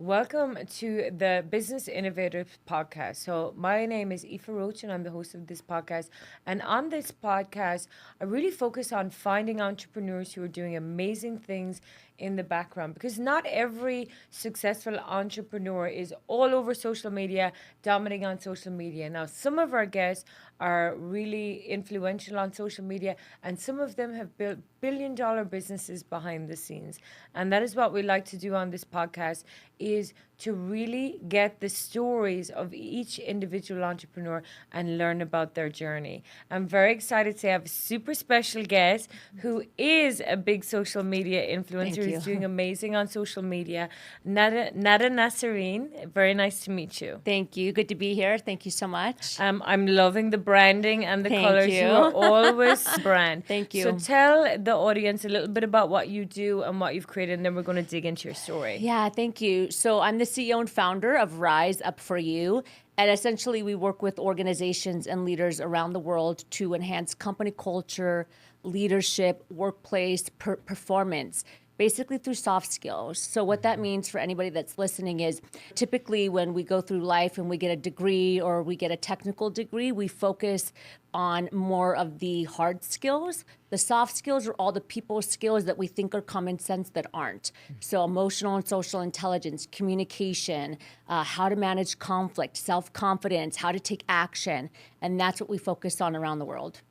Welcome to the Business Innovators Podcast. So, my name is Ife Roach, and I'm the host of this podcast. And on this podcast, I really focus on finding entrepreneurs who are doing amazing things in the background because not every successful entrepreneur is all over social media, dominating on social media. Now, some of our guests are really influential on social media, and some of them have built billion-dollar businesses behind the scenes. And that is what we like to do on this podcast, is to really get the stories of each individual entrepreneur and learn about their journey. I'm very excited to have a super special guest who is a big social media influencer, who's doing amazing on social media, Nada Nasserine. Very nice to meet you. Thank you. Good to be here. Thank you so much. I'm loving the branding and the Thank colors. you. You are always brand. Thank you. So tell the audience a little bit about what you do and what you've created, and then we're going to dig into your story. Yeah, thank you. So I'm the CEO and founder of Rise Up For You. And essentially, we work with organizations and leaders around the world to enhance company culture, leadership, workplace, performance, basically through soft skills. So what that means for anybody that's listening is typically when we go through life and we get a degree or we get a technical degree, we focus on more of the hard skills. The soft skills are all the people skills that we think are common sense that aren't. So emotional and social intelligence, communication, how to manage conflict, self-confidence, how to take action. And that's what we focus on around the world.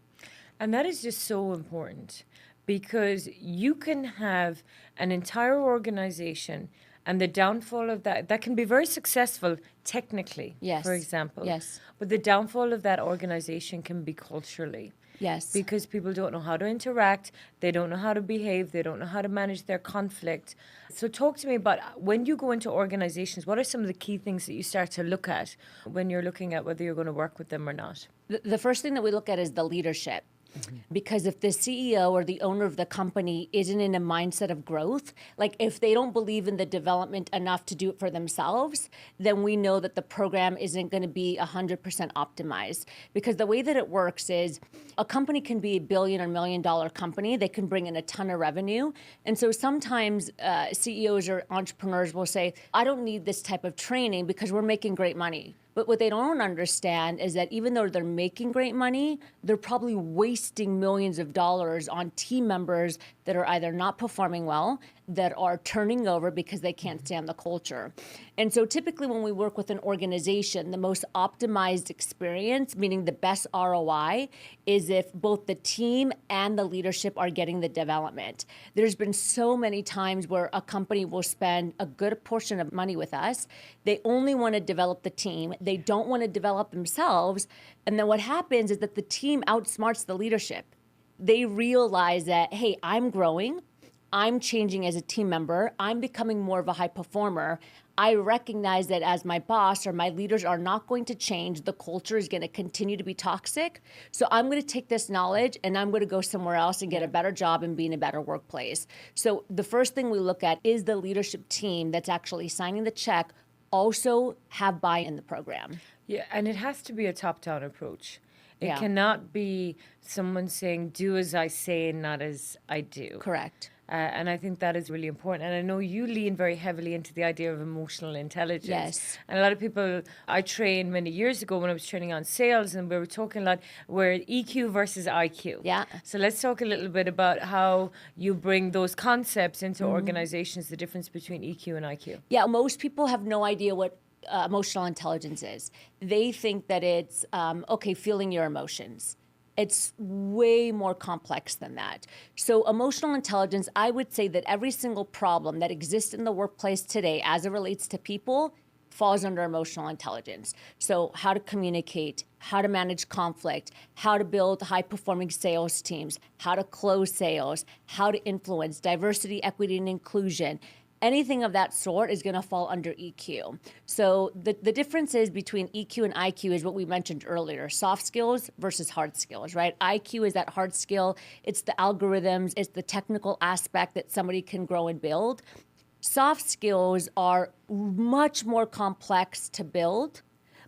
And that is just so important because you can have an entire organization and the downfall of that can be very successful technically, Yes. for example. Yes. But the downfall of that organization can be culturally. Yes. Because people don't know how to interact, they don't know how to behave, they don't know how to manage their conflict. So talk to me about when you go into organizations, what are some of the key things that you start to look at when you're looking at whether you're going to work with them or not? The first thing that we look at is the leadership. Because if the CEO or the owner of the company isn't in a mindset of growth, like if they don't believe in the development enough to do it for themselves, then we know that the program isn't going to be 100% optimized. Because the way that it works is a company can be a billion or $1 million company. They can bring in a ton of revenue. And so sometimes CEOs or entrepreneurs will say, I don't need this type of training because we're making great money. But what they don't understand is that even though they're making great money, they're probably wasting millions of dollars on team members that are either not performing well, that are turning over because they can't stand the culture. And so typically when we work with an organization, the most optimized experience, meaning the best ROI, is if both the team and the leadership are getting the development. There's been so many times where a company will spend a good portion of money with us. They only want to develop the team. They don't want to develop themselves. And then what happens is that the team outsmarts the leadership. They realize that, hey, I'm growing. I'm changing as a team member. I'm becoming more of a high performer. I recognize that as my boss or my leaders are not going to change, the culture is going to continue to be toxic. So I'm going to take this knowledge and I'm going to go somewhere else and get a better job and be in a better workplace. So the first thing we look at is the leadership team that's actually signing the check also have buy-in in the program. Yeah, and it has to be a top-down approach. It Yeah. cannot be someone saying, do as I say and not as I do. Correct. And I think that is really important. And I know you lean very heavily into the idea of emotional intelligence. Yes. And a lot of people, I trained many years ago when I was training on sales, and we were talking a lot where EQ versus IQ. Yeah. So let's talk a little bit about how you bring those concepts into organizations, the difference between EQ and IQ. Yeah, most people have no idea what emotional intelligence is. They think that it's, feeling your emotions. It's way more complex than that. So emotional intelligence, I would say that every single problem that exists in the workplace today as it relates to people falls under emotional intelligence. So how to communicate, how to manage conflict, how to build high-performing sales teams, how to close sales, how to influence diversity, equity, and inclusion. Anything of that sort is going to fall under EQ. So the differences between EQ and IQ is what we mentioned earlier, soft skills versus hard skills, right? IQ is that hard skill. It's the algorithms. It's the technical aspect that somebody can grow and build. Soft skills are much more complex to build.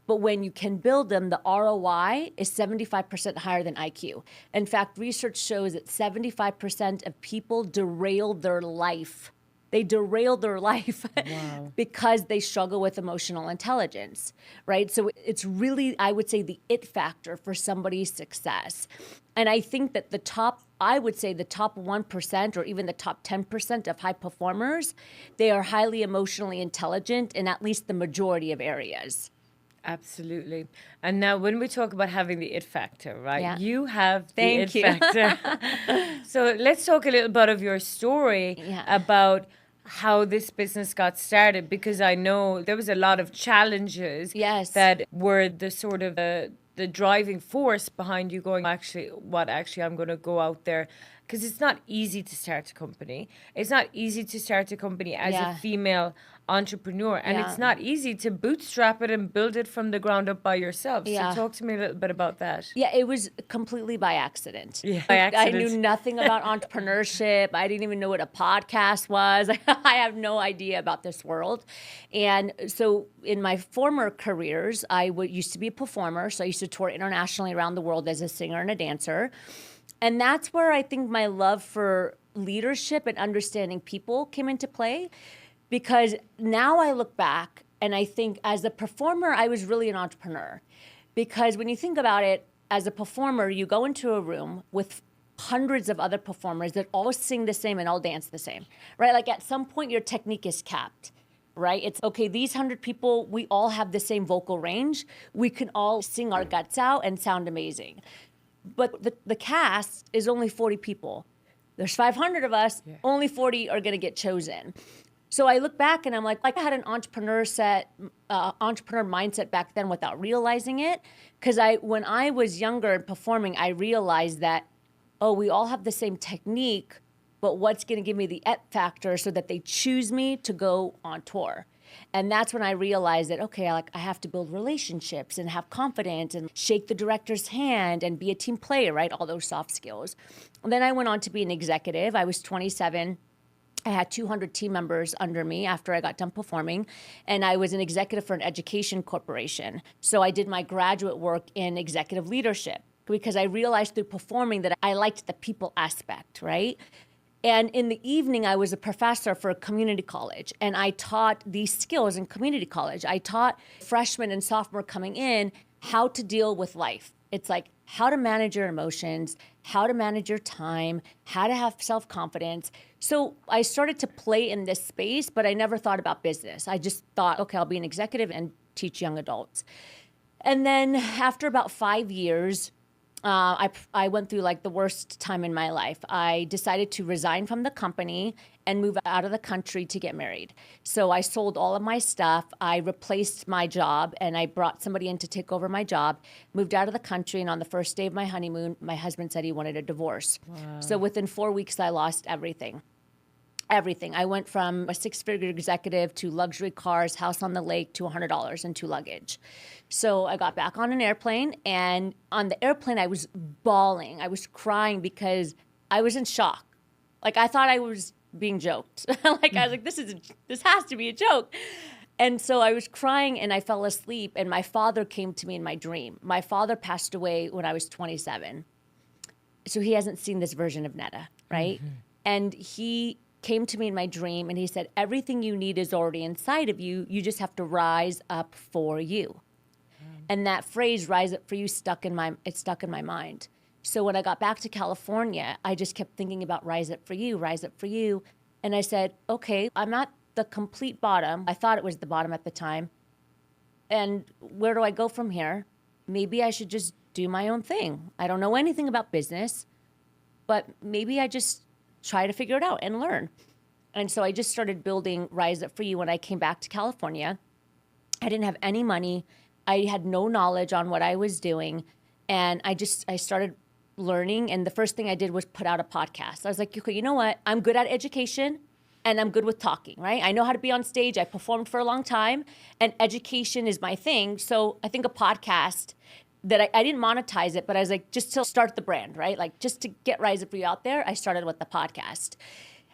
But when you can build them, the ROI is 75% higher than IQ. In fact, research shows that 75% of people derail their life They derail their life Wow. because they struggle with emotional intelligence, right? So it's really, I would say, the it factor for somebody's success. And I think that I would say the top 1% or even the top 10% of high performers, they are highly emotionally intelligent in at least the majority of areas. Absolutely. And now, when we talk about having the it factor, right? Yeah. You have the Thank it you. factor. So let's talk a little bit of your story Yeah. about how this business got started, because I know there was a lot of challenges Yes. that were the sort of the driving force behind you going, actually, I'm going to go out there. Because it's not easy to start a company. It's not easy to start a company as Yeah. a female entrepreneur. And Yeah. it's not easy to bootstrap it and build it from the ground up by yourself. Yeah. So talk to me a little bit about that. Yeah, it was completely by accident. Yeah. By I knew accident. nothing about entrepreneurship. I didn't even know what a podcast was. I have no idea about this world. And so in my former careers, I used to be a performer. So I used to tour internationally around the world as a singer and a dancer. And that's where I think my love for leadership and understanding people came into play. Because now I look back and I think as a performer, I was really an entrepreneur. Because when you think about it, as a performer, you go into a room with hundreds of other performers that all sing the same and all dance the same, right? Like at some point, your technique is capped, right? It's okay, these 100 people, we all have the same vocal range. We can all sing our guts out and sound amazing. But the cast is only 40 people. There's 500 of us, only 40 are gonna get chosen. So I look back and I'm like I had an entrepreneur mindset back then without realizing it. Because when I was younger and performing, I realized that, we all have the same technique, but what's going to give me the it factor so that they choose me to go on tour? And that's when I realized that, okay, I have to build relationships and have confidence and shake the director's hand and be a team player, right? All those soft skills. And then I went on to be an executive. I was 27. I had 200 team members under me after I got done performing, and I was an executive for an education corporation. So I did my graduate work in executive leadership because I realized through performing that I liked the people aspect, right? And in the evening, I was a professor for a community college, and I taught these skills in community college. I taught freshmen and sophomore coming in how to deal with life. It's like how to manage your emotions, how to manage your time, how to have self-confidence. So I started to play in this space, but I never thought about business. I just thought, okay, I'll be an executive and teach young adults. And then after about 5 years, I went through like the worst time in my life. I decided to resign from the company and move out of the country to get married. So I sold all of my stuff. I replaced my job and I brought somebody in to take over my job, moved out of the country. And on the first day of my honeymoon, my husband said he wanted a divorce. Wow. So within 4 weeks, I lost everything. Everything. I went from a 6-figure executive to luxury cars, house on the lake, to $100 and to luggage. So I got back on an airplane, and on the airplane, I was bawling. I was crying because I was in shock. Like I thought I was being joked. I was like, this has to be a joke. And so I was crying and I fell asleep, and my father came to me in my dream. My father passed away when I was 27. So he hasn't seen this version of Nada, right? Mm-hmm. And he came to me in my dream and he said, everything you need is already inside of you. You just have to rise up for you. And that phrase, rise up for you, stuck in my mind. So when I got back to California, I just kept thinking about rise up for you, rise up for you. And I said, okay, I'm at the complete bottom. I thought it was the bottom at the time. And where do I go from here? Maybe I should just do my own thing. I don't know anything about business, but maybe I just try to figure it out and learn. And so I just started building Rise Up For You when I came back to California. I didn't have any money. I had no knowledge on what I was doing. And I started learning. And the first thing I did was put out a podcast. I was like, okay, you know what? I'm good at education and I'm good with talking, right? I know how to be on stage. I performed for a long time and education is my thing. So I think a podcast that I didn't monetize it, but I was like, just to start the brand, right? Like just to get Rise Up For You out there, I started with the podcast.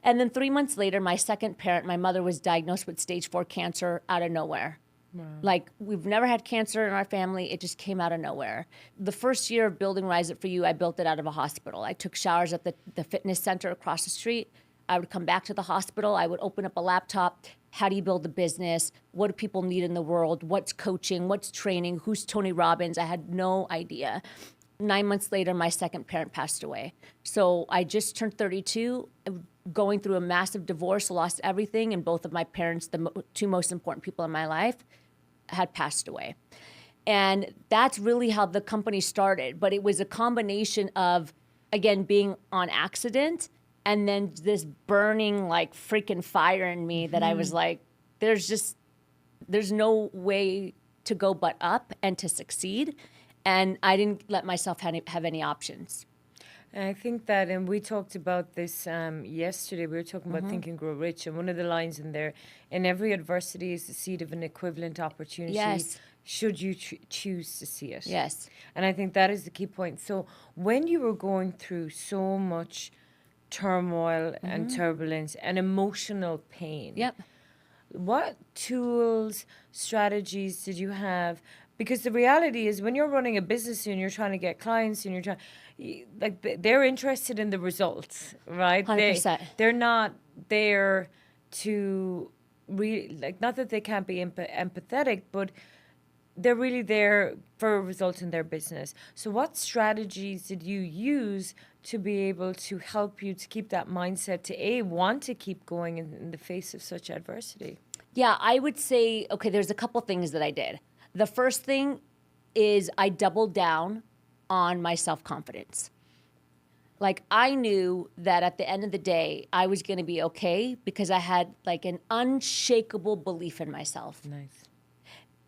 And then 3 months later, my second parent, my mother, was diagnosed with stage 4 cancer out of nowhere. Wow. Like we've never had cancer in our family. It just came out of nowhere. The first year of building Rise Up For You, I built it out of a hospital. I took showers at the fitness center across the street. I would come back to the hospital. I would open up a laptop. How do you build a business? What do people need in the world? What's coaching? What's training? Who's Tony Robbins? I had no idea. 9 months later, my second parent passed away. So I just turned 32, going through a massive divorce, lost everything, and both of my parents, the two most important people in my life, had passed away. And that's really how the company started. But it was a combination of, again, being on accident and then this burning like freaking fire in me that I was like, there's no way to go but up and to succeed. And I didn't let myself have any options. And I think that, and we talked about this yesterday, we were talking about Think and Grow Rich, and one of the lines in there, in every adversity is the seed of an equivalent opportunity. Yes. Should you choose to see it. Yes. And I think that is the key point. So when you were going through so much turmoil and turbulence and emotional pain, Yep. what tools, strategies did you have? Because the reality is, when you're running a business and you're trying to get clients and you're trying, they're interested in the results, right? 100%. They're not there to not that they can't be empathetic, but they're really there for a result in their business. So what strategies did you use to be able to help you to keep that mindset to want to keep going in the face of such adversity? Yeah, I would say, okay, there's a couple things that I did. The first thing is I doubled down on my self-confidence. Like, I knew that at the end of the day, I was going to be okay because I had like an unshakable belief in myself. Nice.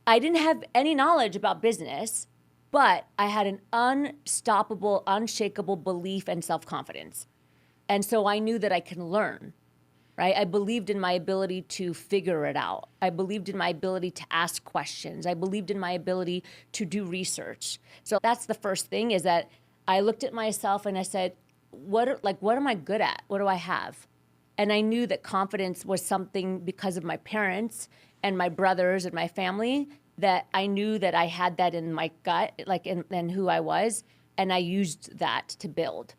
I didn't have any knowledge about business, but I had an unstoppable, unshakable belief and self-confidence. And so I knew that I can learn, right? I believed in my ability to figure it out. I believed in my ability to ask questions. I believed in my ability to do research. So that's the first thing, is that I looked at myself and I said, what am I good at? What do I have? And I knew that confidence was something, because of my parents and my brothers and my family, that I knew that I had that in my gut, like in who I was, and I used that to build.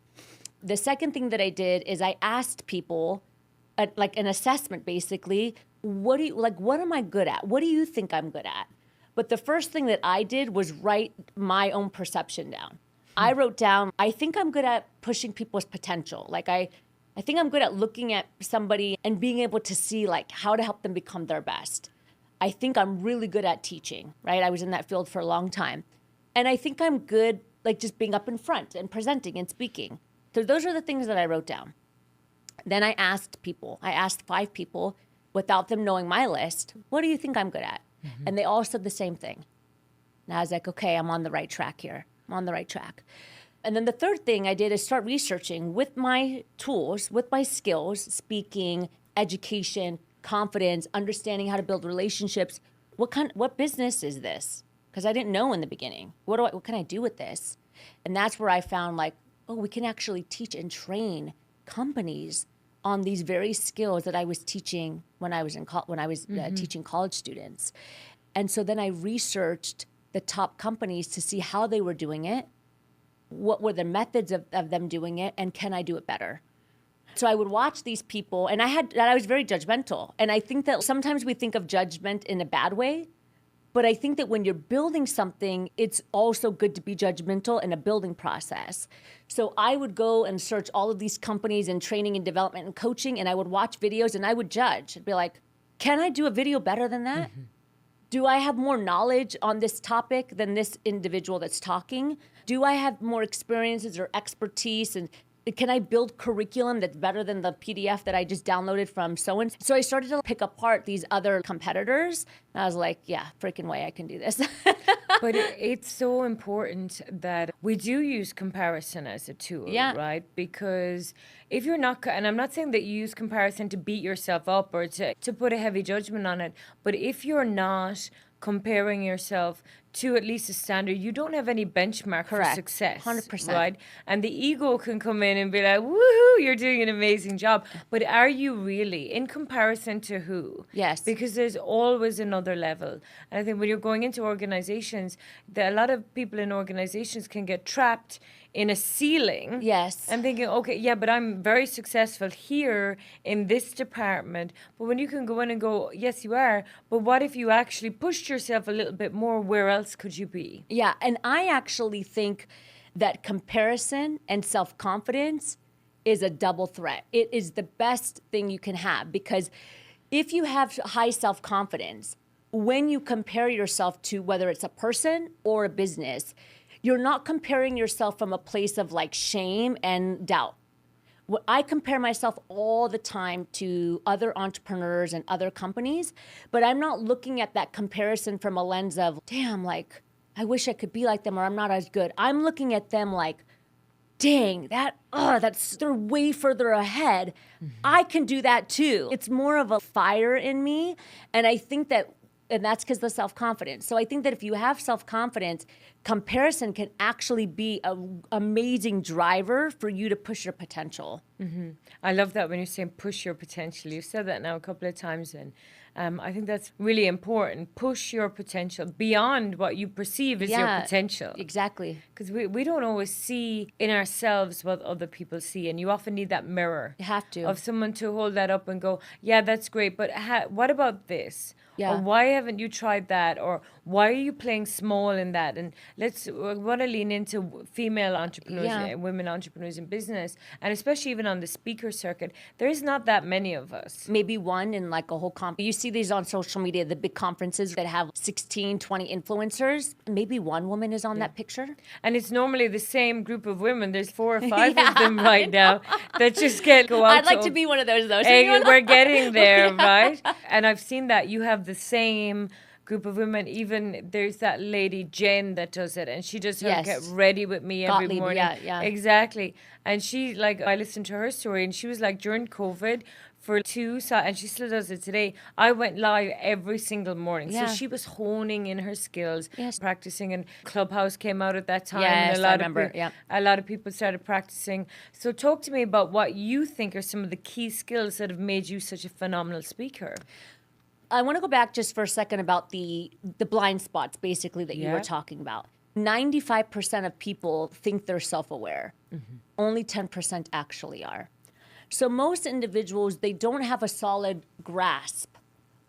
The second thing that I did is I asked people, like an assessment basically, what am I good at? What do you think I'm good at? But the first thing that I did was write my own perception down. I wrote down, I think I'm good at pushing people's potential. Like I think I'm good at looking at somebody and being able to see like how to help them become their best. I think I'm really good at teaching, right? I was in that field for a long time. And I think I'm good like just being up in front and presenting and speaking. So those are the things that I wrote down. Then I asked 5 people without them knowing my list, what do you think I'm good at? Mm-hmm. And they all said the same thing. And I was like, okay, I'm on the right track here. I'm on the right track. And then the third thing I did is start researching with my tools, with my skills, speaking, education, confidence, understanding how to build relationships. What business is this? Because I didn't know in the beginning. What can I do with this? And that's where I found like, oh, we can actually teach and train companies on these very skills that I was teaching when I was teaching college students. And so then I researched the top companies to see how they were doing it, what were the methods of them doing it, and can I do it better? So I would watch these people, and I was very judgmental. And I think that sometimes we think of judgment in a bad way, but I think that when you're building something, it's also good to be judgmental in a building process. So I would go and search all of these companies in training and development and coaching, and I would watch videos and I would judge. I'd be like, can I do a video better than that? Mm-hmm. Do I have more knowledge on this topic than this individual that's talking? Do I have more experiences or expertise? And can I build curriculum that's better than the PDF that I just downloaded from so-and-so? So I started to pick apart these other competitors. And I was like, yeah, freaking way, I can do this. But it's so important that we do use comparison as a tool, right? Because if you're not, and I'm not saying that you use comparison to beat yourself up or to put a heavy judgment on it, but if you're not comparing yourself to at least a standard. You don't have any benchmark for Correct. success. 100%. Right? And the ego can come in and be like, woohoo, you're doing an amazing job. But are you really in comparison to who? Yes. Because there's always another level. And I think when you're going into organizations, a lot of people in organizations can get trapped in a ceiling. Yes. I'm thinking, okay, yeah, but I'm very successful here in this department. But when you can go in and go, yes, you are. But what if you actually pushed yourself a little bit more? Where else could you be? Yeah, and I actually think that comparison and self-confidence is a double threat. It is the best thing you can have, because if you have high self-confidence, when you compare yourself to whether it's a person or a business, you're not comparing yourself from a place of like shame and doubt. I compare myself all the time to other entrepreneurs and other companies, but I'm not looking at that comparison from a lens of, damn, like, I wish I could be like them, or I'm not as good. I'm looking at them like, dang, they're way further ahead. I can do that too. It's more of a fire in me. And I think and that's because of the self-confidence. So I think that if you have self-confidence, comparison can actually be an amazing driver for you to push your potential. Mm-hmm. I love that when you're saying push your potential. You've said that now a couple of times, and I think that's really important. Push your potential beyond what you perceive as your potential. Exactly. Because we don't always see in ourselves what other people see, and you often need that mirror. You have to. Of someone to hold that up and go, yeah, that's great, but what about this? Yeah. Or why haven't you tried that? Or why are you playing small in that? And we want to lean into female entrepreneurs, women entrepreneurs in business, and especially even on the speaker circuit. There is not that many of us. Maybe one in like a whole conference. You see these on social media, the big conferences that have 16, 20 influencers. Maybe one woman is on that picture. And it's normally the same group of women. There's 4 or 5 of them right now that just go out. I'd like to be one of those, though. Hey, we're getting there, right? And I've seen that you have the same group of women. Even there's that lady Jen that does it, and she does her Get Ready With Me every morning. Yeah. Exactly. And she, like, I listened to her story, and she was like, during COVID, and she still does it today, I went live every single morning. So she was honing in her skills, practicing, and Clubhouse came out at that time. Yes, and I remember. A lot of people started practicing. So talk to me about what you think are some of the key skills that have made you such a phenomenal speaker. I want to go back just for a second about the blind spots, basically, that you were talking about. 95% of people think they're self-aware. Mm-hmm. Only 10% actually are. So most individuals, they don't have a solid grasp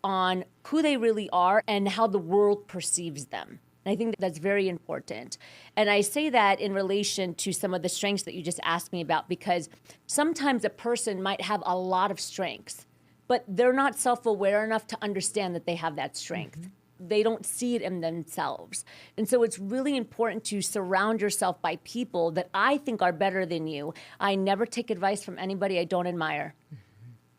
on who they really are and how the world perceives them. And I think that's very important. And I say that in relation to some of the strengths that you just asked me about, because sometimes a person might have a lot of strengths, but they're not self-aware enough to understand that they have that strength. Mm-hmm. They don't see it in themselves. And so it's really important to surround yourself by people that I think are better than you. I never take advice from anybody I don't admire,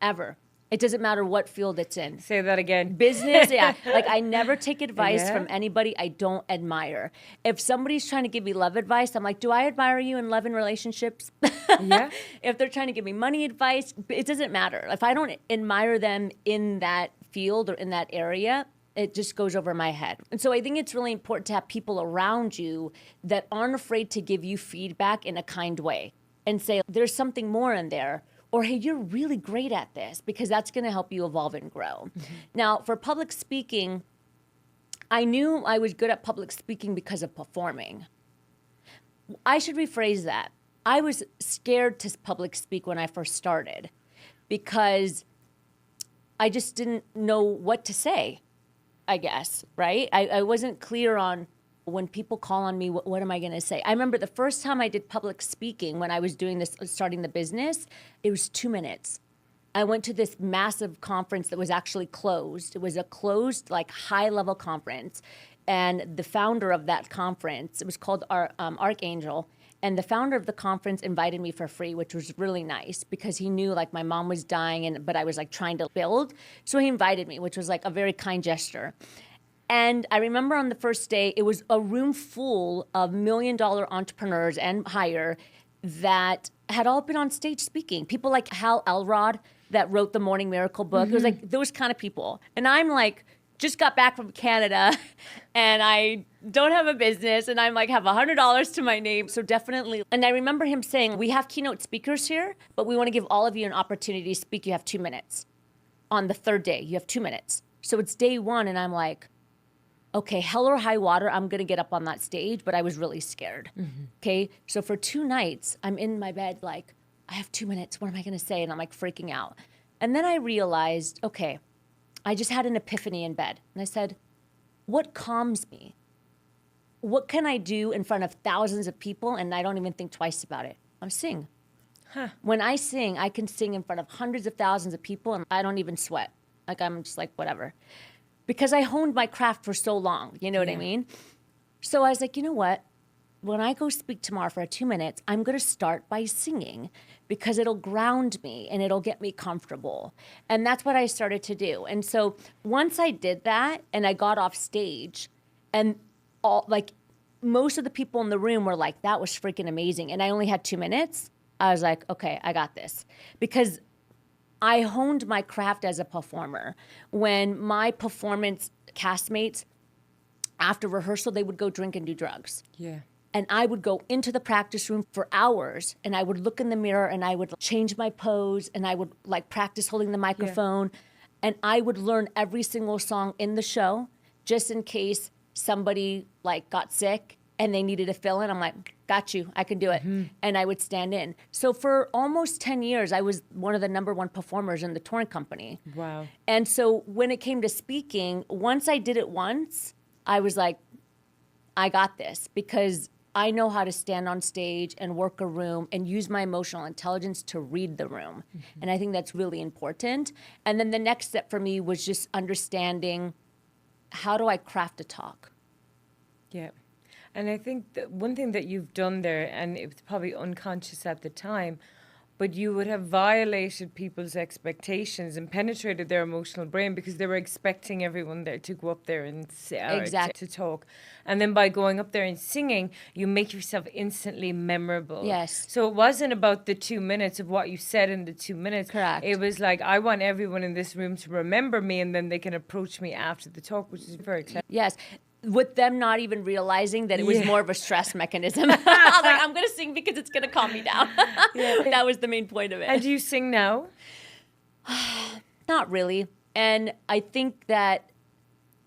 ever. It doesn't matter what field it's in. Say that again. Business, Like, I never take advice from anybody I don't admire. If somebody's trying to give me love advice, I'm like, do I admire you in love and relationships? Yeah. If they're trying to give me money advice, it doesn't matter. If I don't admire them in that field or in that area, it just goes over my head. And so I think it's really important to have people around you that aren't afraid to give you feedback in a kind way and say, there's something more in there. Or, hey, you're really great at this, because that's going to help you evolve and grow. Mm-hmm. Now, for public speaking, I knew I was good at public speaking because of performing. I should rephrase that. I was scared to public speak when I first started because I just didn't know what to say, I guess, right? I wasn't clear on when people call on me, what am I going to say? I remember the first time I did public speaking when I was doing this, starting the business, it was 2 minutes. I went to this massive conference that was actually closed. It was a closed, like, high-level conference. And the founder of that conference, it was called Archangel, and the founder of the conference invited me for free, which was really nice because he knew, like, my mom was dying, but I was, like, trying to build. So he invited me, which was, like, a very kind gesture. And I remember on the first day, it was a room full of $1 million entrepreneurs and higher that had all been on stage speaking. People like Hal Elrod that wrote the Morning Miracle book. Mm-hmm. It was like those kind of people. And I'm like just got back from Canada and I don't have a business and I'm like have $100 to my name. So definitely. And I remember him saying, we have keynote speakers here, but we want to give all of you an opportunity to speak. You have 2 minutes. On the third day, you have 2 minutes. So it's day one and I'm like, okay, hell or high water, I'm going to get up on that stage, but I was really scared. Okay. So for 2 nights, I'm in my bed like, I have 2 minutes. What am I going to say? And I'm like freaking out. And then I realized, okay, I just had an epiphany in bed. And I said, what calms me? What can I do in front of thousands of people and I don't even think twice about it? I'm sing. When I sing, I can sing in front of hundreds of thousands of people and I don't even sweat. Like I'm just like, whatever. Because I honed my craft for so long. You know what I mean? So I was like, you know what? When I go speak tomorrow for 2 minutes, I'm going to start by singing because it'll ground me and it'll get me comfortable. And that's what I started to do. And so once I did that and I got off stage and all like most of the people in the room were like, that was freaking amazing. And I only had 2 minutes. I was like, okay, I got this. Because I honed my craft as a performer. When my performance castmates, after rehearsal, they would go drink and do drugs. Yeah. And I would go into the practice room for hours and I would look in the mirror and I would change my pose and I would like practice holding the microphone. And I would learn every single song in the show just in case somebody like got sick and they needed a fill in. I'm like, got you, I can do it. And I would stand in. So for almost 10 years, I was one of the #1 performers in the touring company. Wow. And so when it came to speaking, once I did it once, I was like, I got this because I know how to stand on stage and work a room and use my emotional intelligence to read the room. And I think that's really important. And then the next step for me was just understanding, how do I craft a talk? Yeah. And I think that one thing that you've done there, and it was probably unconscious at the time, but you would have violated people's expectations and penetrated their emotional brain because they were expecting everyone there to go up there and to talk. And then by going up there and singing, you make yourself instantly memorable. Yes. So it wasn't about the 2 minutes of what you said in the 2 minutes. Correct. It was like, I want everyone in this room to remember me and then they can approach me after the talk, which is very clever. Yes. With them not even realizing that it was more of a stress mechanism. I was like, I'm going to sing because it's going to calm me down. That was the main point of it. And do you sing now? Not really. And I think that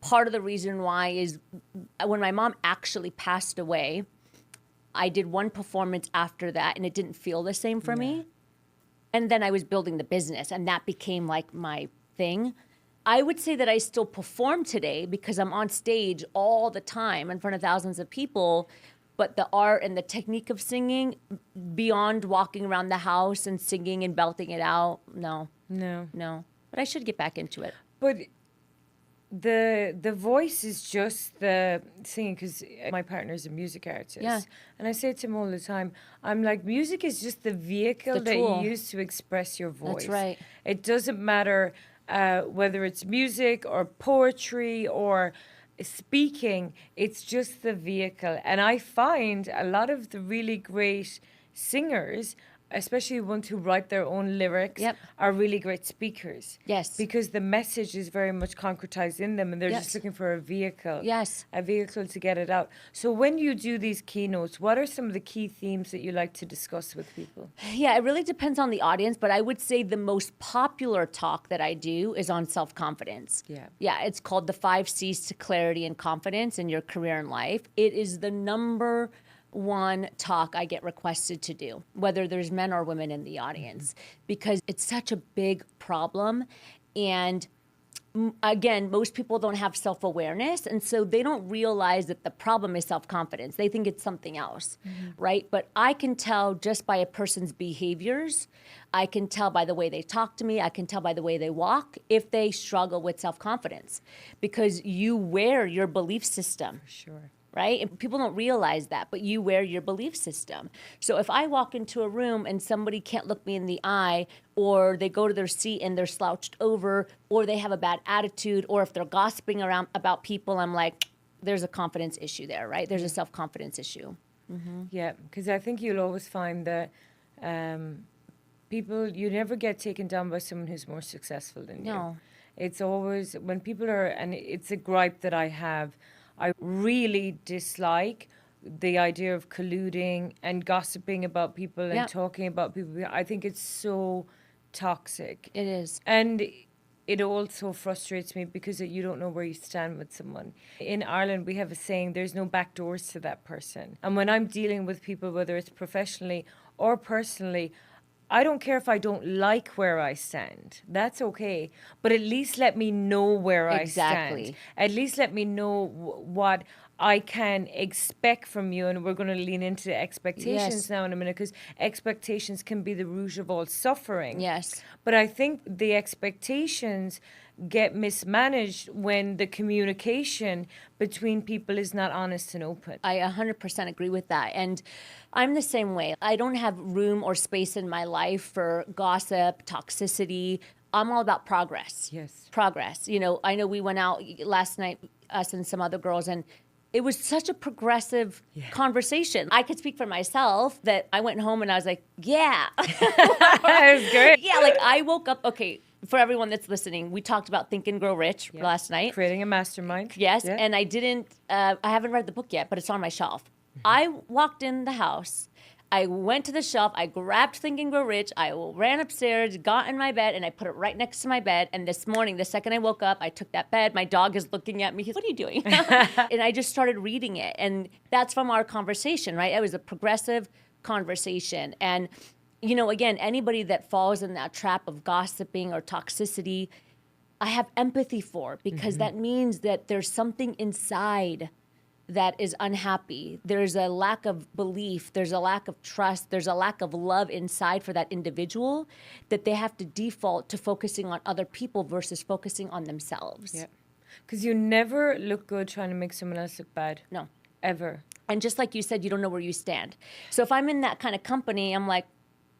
part of the reason why is when my mom actually passed away, I did one performance after that and it didn't feel the same for me. And then I was building the business and that became like my thing. I would say that I still perform today because I'm on stage all the time in front of thousands of people, but the art and the technique of singing beyond walking around the house and singing and belting it out, no. But I should get back into it. But the voice is just the singing, because my partner's a music artist. Yeah. And I say to him all the time, I'm like, music is just the vehicle that you use to express your voice. That's right. It doesn't matter whether it's music or poetry or speaking, it's just the vehicle. And I find a lot of the really great singers, especially ones who write their own lyrics, are really great speakers. Yes. Because the message is very much concretized in them and they're just looking for a vehicle. Yes. A vehicle to get it out. So when you do these keynotes, what are some of the key themes that you like to discuss with people? Yeah, it really depends on the audience, but I would say the most popular talk that I do is on self-confidence. Yeah, it's called the 5 C's to clarity and confidence in your career and life. It is the #1 talk I get requested to do, whether there's men or women in the audience, because it's such a big problem. And again, most people don't have self-awareness, and so they don't realize that the problem is self-confidence. They think it's something else, right? But I can tell just by a person's behaviors, I can tell by the way they talk to me, I can tell by the way they walk if they struggle with self-confidence, because you wear your belief system. For sure. Right? And people don't realize that, but you wear your belief system. So if I walk into a room and somebody can't look me in the eye, or they go to their seat and they're slouched over, or they have a bad attitude, or if they're gossiping around about people, I'm like, there's a confidence issue there, right? There's a self-confidence issue. Yeah, because I think you'll always find that people, you never get taken down by someone who's more successful than you. No. It's always when people are, and it's a gripe that I have, I really dislike the idea of colluding and gossiping about people and Yeah. talking about people. I think it's so toxic. It is. And it also frustrates me because you don't know where you stand with someone. In Ireland, we have a saying, there's no back doors to that person. And when I'm dealing with people, whether it's professionally or personally, I don't care if I don't like where I stand. That's okay. But at least let me know where I stand. Exactly. At least let me know what I can expect from you. And we're going to lean into expectations Yes. now in a minute, because expectations can be the root of all suffering. Yes. But I think the expectations get mismanaged when the communication between people is not honest and open. I 100% agree with that. And I'm the same way. I don't have room or space in my life for gossip, toxicity. I'm all about progress. Yes. Progress. You know, I know we went out last night, us and some other girls, and it was such a progressive conversation. I could speak for myself that I went home and I was like, yeah. That was great. Yeah, like I woke up, okay, for everyone that's listening, we talked about Think and Grow Rich last night. Creating a mastermind. Yes, Yeah. and I haven't read the book yet, but it's on my shelf. I walked in the house, I went to the shelf, I grabbed Think and Grow Rich, I ran upstairs, got in my bed, and I put it right next to my bed. And this morning, the second I woke up, I took that bed. My dog is looking at me. He's, what are you doing? And I just started reading it. And that's from our conversation, right? It was a progressive conversation. And, you know, again, anybody that falls in that trap of gossiping or toxicity, I have empathy for, because that means that there's something inside that is unhappy. There's a lack of belief, there's a lack of trust, there's a lack of love inside for that individual, that they have to default to focusing on other people versus focusing on themselves. Yeah. Because you never look good trying to make someone else look bad. No. Ever. And just like you said, you don't know where you stand. So if I'm in that kind of company, I'm like,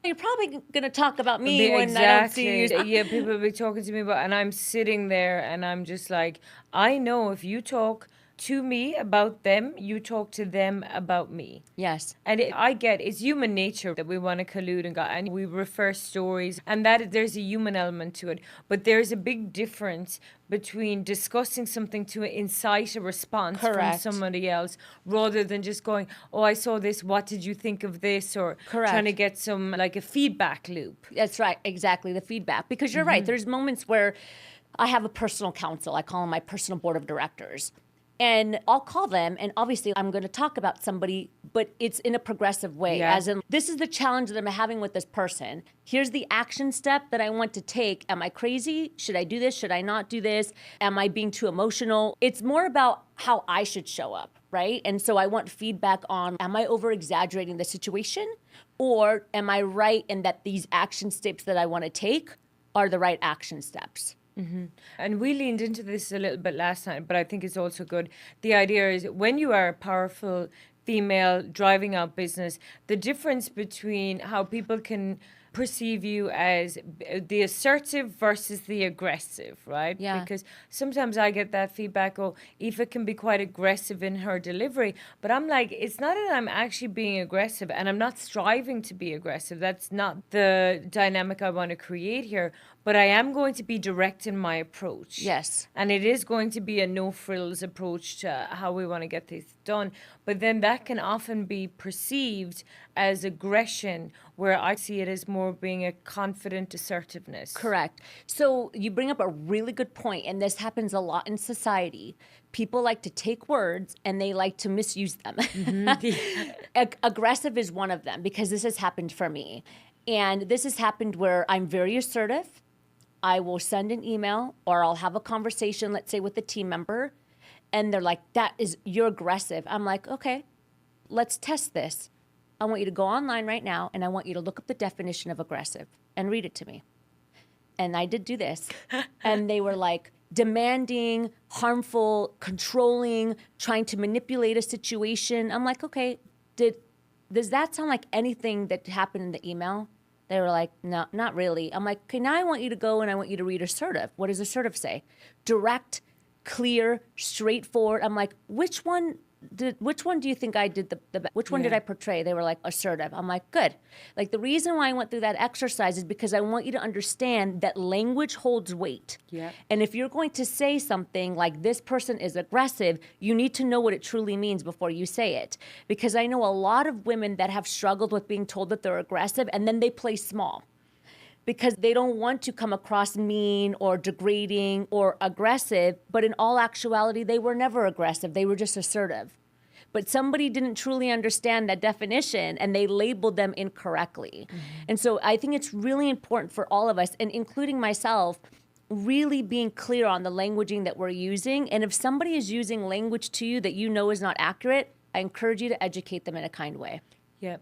you're probably going to talk about me when I don't see you. Yeah, people will be talking to me about, and I'm sitting there and I'm just like, I know if you talk to me about them, you talk to them about me. Yes. And I get it's human nature that we want to collude and we refer stories, and that there's a human element to it. But there's a big difference between discussing something to incite a response Correct. from somebody else, rather than just going, oh, I saw this, what did you think of this? Or Correct. trying to get some, like a feedback loop. That's right, exactly, the feedback. Because you're right, there's moments where I have a personal counsel. I call them my personal board of directors. And I'll call them, and obviously I'm going to talk about somebody, but it's in a progressive way. Yeah. As in, this is the challenge that I'm having with this person. Here's the action step that I want to take. Am I crazy? Should I do this? Should I not do this? Am I being too emotional? It's more about how I should show up, right? And so I want feedback on, am I over-exaggerating the situation? Or am I right in that these action steps that I want to take are the right action steps? And we leaned into this a little bit last night, but I think it's also good. The idea is when you are a powerful female driving out business, the difference between how people can perceive you as the assertive versus the aggressive, right? Yeah. Because sometimes I get that feedback, oh, Aoife can be quite aggressive in her delivery, but I'm like, it's not that I'm actually being aggressive, and I'm not striving to be aggressive. That's not the dynamic I want to create here, but I am going to be direct in my approach. Yes. And it is going to be a no frills approach to how we want to get this done. But then that can often be perceived as aggression, where I see it as more being a confident assertiveness. Correct. So you bring up a really good point, and this happens a lot in society. People like to take words and they like to misuse them. Aggressive is one of them, because this has happened for me. And this has happened where I'm very assertive. I will send an email, or I'll have a conversation, let's say with a team member, and they're like, you're aggressive. I'm like, okay, let's test this. I want you to go online right now, and I want you to look up the definition of aggressive and read it to me. And I did do this. And they were like, demanding, harmful, controlling, trying to manipulate a situation. I'm like, okay, does that sound like anything that happened in the email? They were like, no, not really. I'm like, okay, now I want you to go and I want you to read assertive. What does assertive say? Direct, clear, straightforward. I'm like, which one which one do you think I did the best? Which one did I portray? They were like, assertive. I'm like, good. Like, the reason why I went through that exercise is because I want you to understand that language holds weight. Yeah. And if you're going to say something like, this person is aggressive, you need to know what it truly means before you say it. Because I know a lot of women that have struggled with being told that they're aggressive, and then they play small because they don't want to come across mean or degrading or aggressive. But in all actuality, they were never aggressive. They were just assertive. But somebody didn't truly understand that definition, and they labeled them incorrectly. And so I think it's really important for all of us, and including myself, really being clear on the languaging that we're using. And if somebody is using language to you that you know is not accurate, I encourage you to educate them in a kind way. Yeah.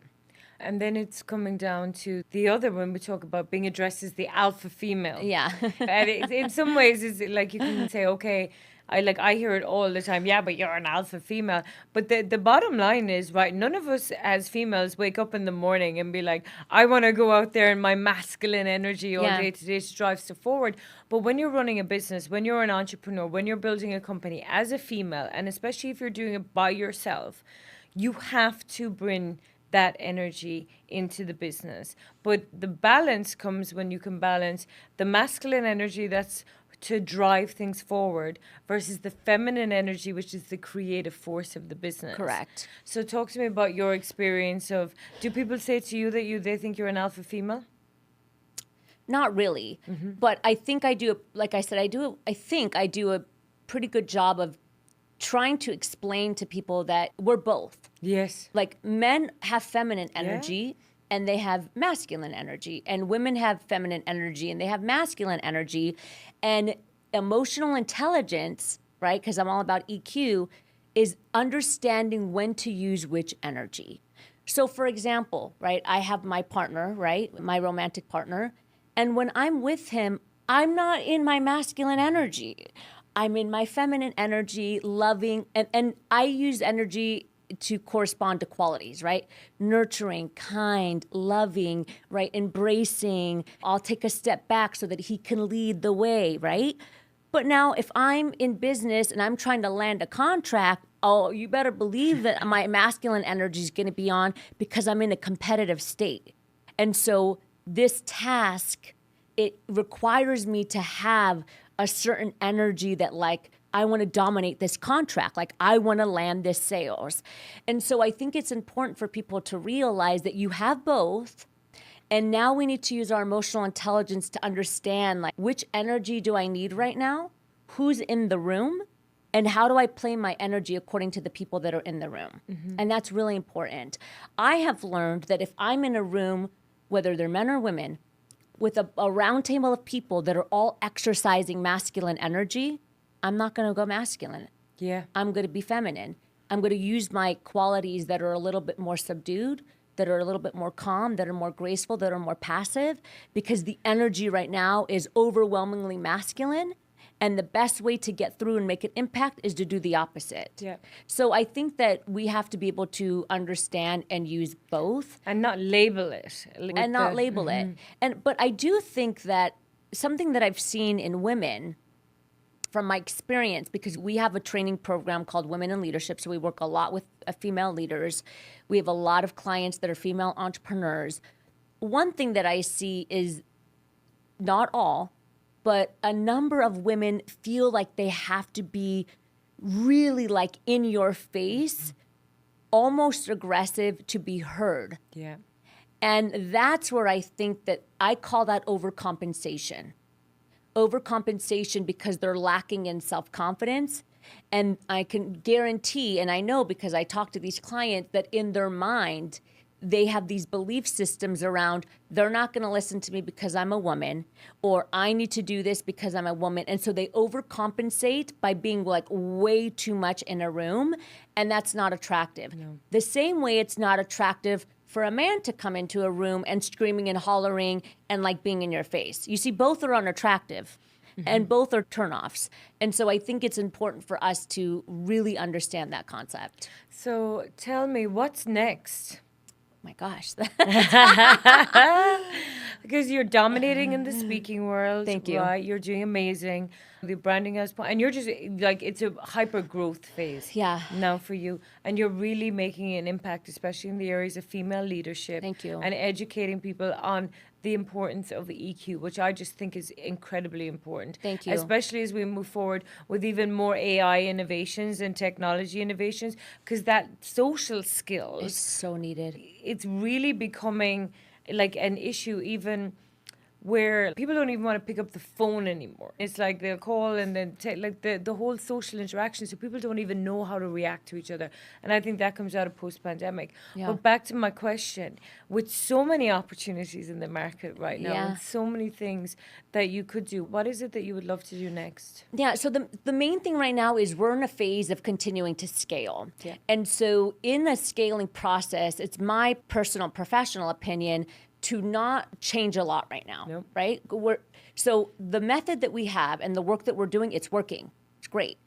And then it's coming down to the other when we talk about being addressed as the alpha female. Yeah. And in some ways, it's like you can say, okay, I hear it all the time. Yeah, but you're an alpha female. But the bottom line is, right, none of us as females wake up in the morning and be like, I want to go out there in my masculine energy all day to drive stuff forward. But when you're running a business, when you're an entrepreneur, when you're building a company as a female, and especially if you're doing it by yourself, you have to bring that energy into the business. But the balance comes when you can balance the masculine energy that's to drive things forward versus the feminine energy, which is the creative force of the business. Correct. So talk to me about your experience of, do people say to you that they think you're an alpha female? Not really. But I think I do, like I said, I think I do a pretty good job of trying to explain to people that we're both. Yes. Like, men have feminine energy and they have masculine energy, and women have feminine energy and they have masculine energy. And emotional intelligence, right, because I'm all about EQ, is understanding when to use which energy. So for example, right, I have my partner, right, my romantic partner, and when I'm with him, I'm not in my masculine energy. I'm in my feminine energy, loving, and I use energy to correspond to qualities, right? Nurturing, kind, loving, right? Embracing. I'll take a step back so that he can lead the way, right? But now if I'm in business and I'm trying to land a contract, oh, you better believe that my masculine energy is going to be on because I'm in a competitive state. And so this task, it requires me to have a certain energy that, like, I want to dominate this contract. Like, I want to land this sales. And so I think it's important for people to realize that you have both. And now we need to use our emotional intelligence to understand, like, which energy do I need right now? Who's in the room? And how do I play my energy according to the people that are in the room? And that's really important. I have learned that if I'm in a room, whether they're men or women, with a round table of people that are all exercising masculine energy, I'm not going to go masculine. Yeah. I'm going to be feminine. I'm going to use my qualities that are a little bit more subdued, that are a little bit more calm, that are more graceful, that are more passive, because the energy right now is overwhelmingly masculine. And the best way to get through and make an impact is to do the opposite. Yeah. So I think that we have to be able to understand and use both. And not label it. And not label it. But I do think that something that I've seen in women from my experience, because we have a training program called Women in Leadership, so we work a lot with female leaders. We have a lot of clients that are female entrepreneurs. One thing that I see is, not all, but a number of women feel like they have to be really, like, in your face, almost aggressive to be heard. Yeah. And that's where I think that I call that overcompensation. Overcompensation because they're lacking in self-confidence. And I can guarantee, and I know because I talk to these clients, that in their mind, they have these belief systems around, they're not going to listen to me because I'm a woman, or I need to do this because I'm a woman. And so they overcompensate by being, like, way too much in a room, and that's not attractive. No. The same way it's not attractive for a man to come into a room and screaming and hollering and, like, being in your face. You see, both are unattractive. And both are turnoffs. And so I think it's important for us to really understand that concept. So tell me, what's next? My gosh. Because you're dominating in the speaking world. Thank you. Right? You're doing amazing. The branding has, and you're just like, it's a hyper growth phase Yeah. now for you. And you're really making an impact, especially in the areas of female leadership. Thank you. And educating people on the importance of the EQ, which I just think is incredibly important. Thank you. Especially as we move forward with even more AI innovations and technology innovations, because that social skills, It's so needed. it's really becoming like an issue, even where people don't even want to pick up the phone anymore. It's like they'll call and then like the whole social interaction, so people don't even know how to react to each other. And I think that comes out of post-pandemic. Yeah. But back to my question, with so many opportunities in the market right now, Yeah. and so many things that you could do, what is it that you would love to do next? Yeah, so the main thing right now is we're in a phase of continuing to scale. Yeah. And so in the scaling process, it's my personal professional opinion to not change a lot right now, Nope. right? So the method that we have and the work that we're doing, it's working. It's great.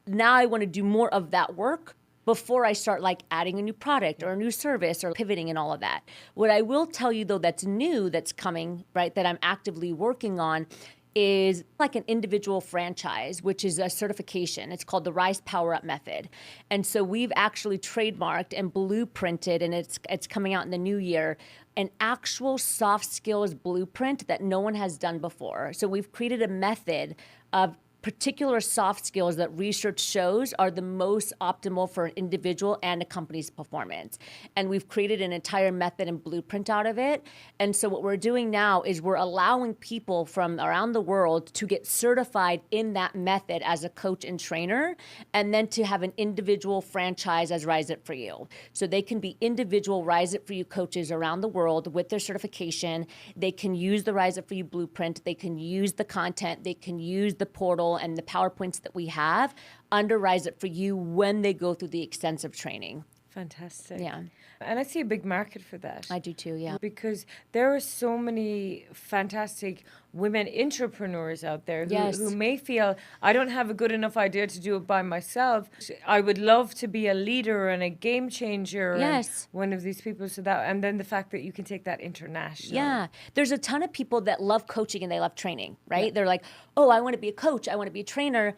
Now I want to do more of that work before I start like adding a new product or a new service or pivoting and all of that. What I will tell you though that's new, that's coming, right, that I'm actively working on is like an individual franchise, which is a certification. It's called the Rise Power Up Method. And so we've actually trademarked and blueprinted, and it's coming out in the new year, an actual soft skills blueprint that no one has done before. So we've created a method of particular soft skills that research shows are the most optimal for an individual and a company's performance. And we've created an entire method and blueprint out of it. And so what we're doing now is we're allowing people from around the world to get certified in that method as a coach and trainer, and then to have an individual franchise as Rise It For You. So they can be individual Rise It For You coaches around the world with their certification. They can use the Rise It For You blueprint. They can use the content. They can use the portal and the PowerPoints that we have under Rise It For You when they go through the extensive training. Fantastic. Yeah. And I see a big market for that. I do too, yeah. Because there are so many fantastic women entrepreneurs out there Yes. who may feel, I don't have a good enough idea to do it by myself. I would love to be a leader and a game changer. Yes. And one of these people. So that, and then the fact that you can take that international. Yeah. There's a ton of people that love coaching and they love training, right? They're like, oh, I want to be a coach. I want to be a trainer.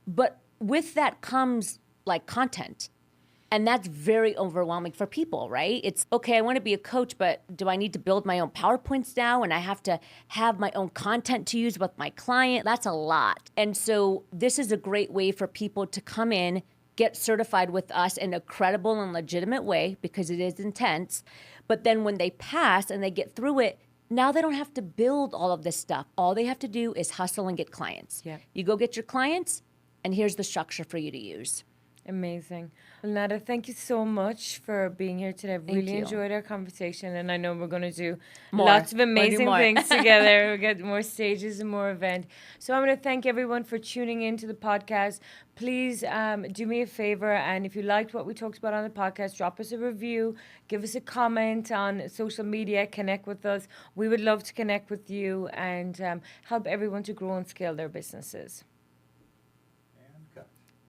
But with that comes like content. And that's very overwhelming for people, right? It's, okay, I want to be a coach, but do I need to build my own PowerPoints now? And I have to have my own content to use with my client? That's a lot. And so this is a great way for people to come in, get certified with us in a credible and legitimate way, because it is intense. But then when they pass and they get through it, now they don't have to build all of this stuff. All they have to do is hustle and get clients. Yeah. You go get your clients, and here's the structure for you to use. Amazing. Well, Nada, thank you so much for being here today. I've really you. enjoyed our conversation, and I know we're going to do More. lots of We'll do amazing more. things together. We'll get more stages and more event. So I'm going to thank everyone for tuning into the podcast. Please do me a favor, and if you liked what we talked about on the podcast, drop us a review, give us a comment on social media, connect with us. We would love to connect with you and help everyone to grow and scale their businesses.